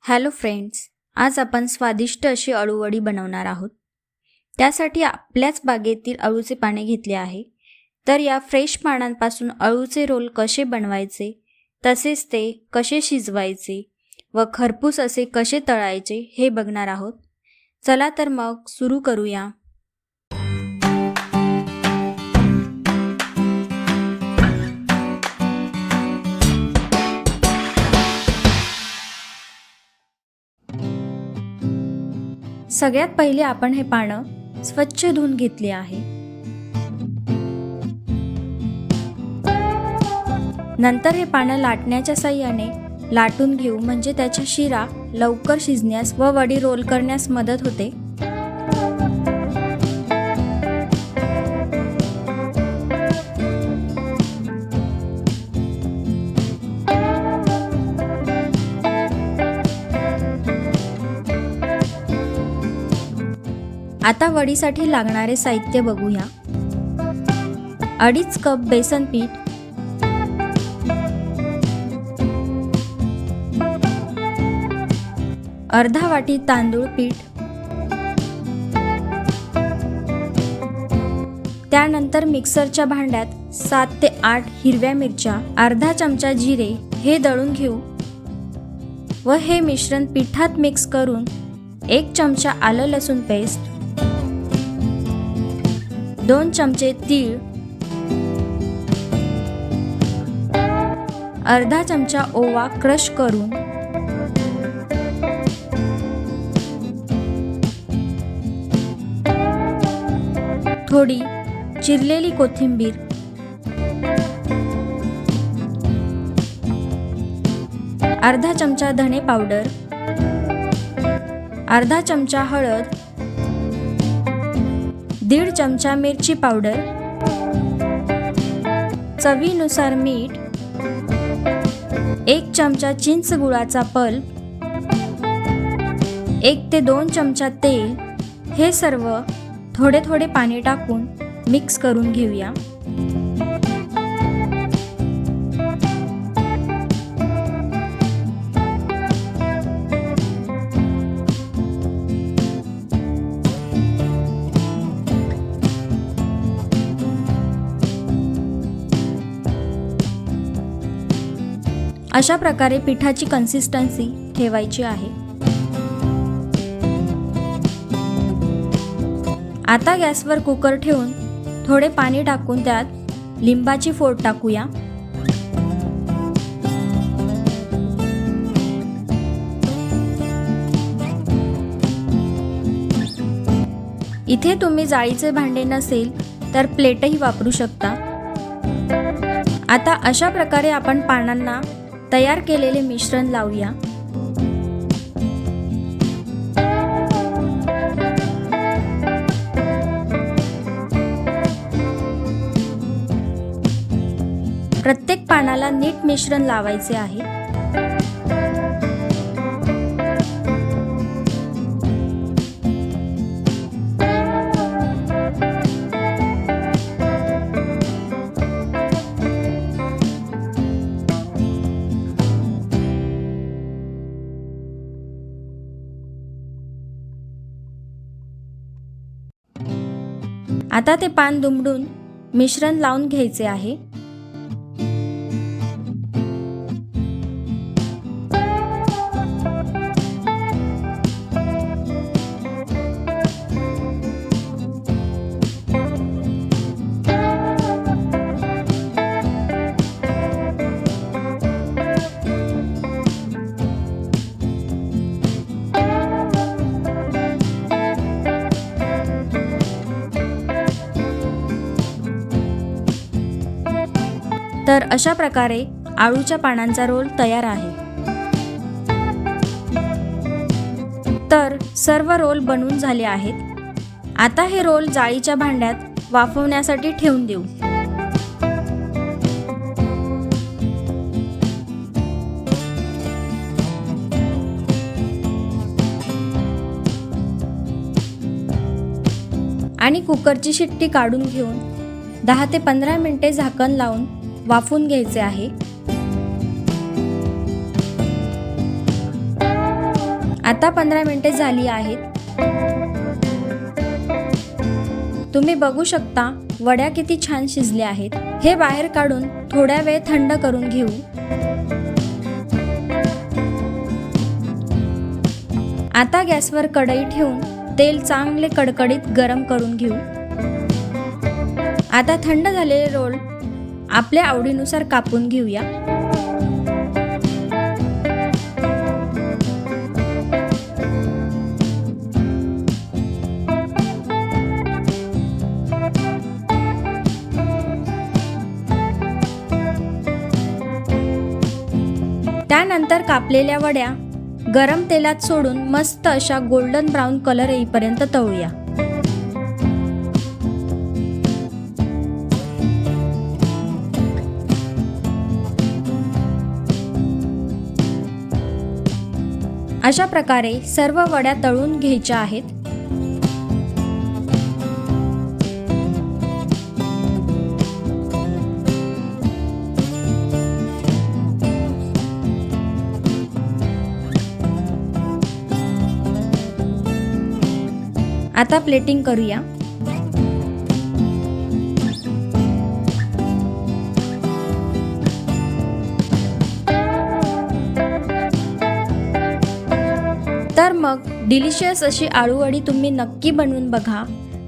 Hello friends, आज आपण स्वादिष्ट अशी अळूवडी बनवणार आहोत। त्यासाठी आपल्याच बागेतील अळूचे पाने घेतले आहे। तर या फ्रेश पानांपासून अळूचे रोल कसे बनवायचे, तसेच ते कसे शिजवायचे व खरपूस असे कसे तळायचे हे बघणार आहोत। चला तर मग सुरू करूया। सगळ्यात पहिले आपण हे पानं स्वच्छ धुवून घेतले आहे। नंतर हे पानं लाटण्याच्या साहाय्याने लाटून घेऊ, म्हणजे त्याच्या शिरा लवकर शिजण्यास व वडी रोल करण्यास मदत होते। आता वडीसाठी लागणारे साहित्य बघूया। 2.5 कप बेसन पीठ, 1/2 वाटी तांदूळ पीठ, त्यानंतर मिक्सरच्या भांड्यात 7 ते 8 हिरव्या मिरच्या, अर्धा चमचा जिरे हे दळून घेऊ व हे मिश्रण पिठात मिक्स करून 1 चमचा आलं लसूण पेस्ट, 2 चमचे तीळ, अर्धा चमचा ओवा क्रश करून, थोडी चिरलेली कोथिंबीर, अर्धा चमचा धणे पावडर, अर्धा चमचा हळद, 1.5 चमचा मिरची पावडर, चवीनुसार मीठ, 1 चमचा चिंच गुळाचा पल्प, 1 ते 2 चमचा तेल हे सर्व थोडे थोडे पाणी टाकून मिक्स करून घेऊया। अशा प्रकारे पिठाची कन्सिस्टन्सी ठेवायची आहे। आता गॅसवर कुकर ठेवून थोडे पाणी टाकून त्यात लिंबाची फोड टाकूया। इथे तुम्ही जाळीचे भांडे नसेल तर प्लेटही वापरू शकता। आता अशा प्रकारे आपण पानांना तयार केलेले मिश्रण लावूया। प्रत्येक पानाला नीट मिश्रण लावायचे आहे। आता ते पान दुमडून मिश्रण लावून घ्यायचे आहे। तर अशा प्रकारे आळूच्या पानांचा रोल तयार आहे। तर सर्व रोल बनवून झाले आहेत। आता हे रोल जाळीच्या भांड्यात वाफवण्यासाठी ठेवून देऊ। आणि कुकरची शिट्टी काढून घेऊन 10 ते 15 मिनिटे झाकण लावून वाफवून घ्यायचे आहे। आता 15 मिनिटे झाली आहेत. तुम्ही बघू शकता वड्या किती छान शिजल्या आहेत. हे बाहेर काढून थोड्या वेळ थंड करून घेऊ. आता गॅसवर कढई ठेवून तेल चांगले कडकडीत गरम करून घेऊ. आता थंड झालेले रोल आपल्या आवडीनुसार कापून घेऊया. त्यानंतर कापलेल्या वड्या गरम तेलात सोडून मस्त अशा गोल्डन ब्राऊन कलर येईपर्यंत तळूया. अशा प्रकारे सर्व वड्या तळून घ्यायच्या आहेत. आता प्लेटिंग करूया. तर मग डिलिशियस अशी आळूवडी तुम्ही नक्की बनवून बघा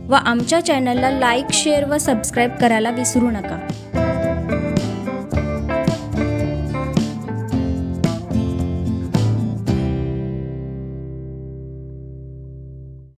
व आमच्या चॅनलला लाईक, शेअर व सबस्क्राईब करायला विसरू नका.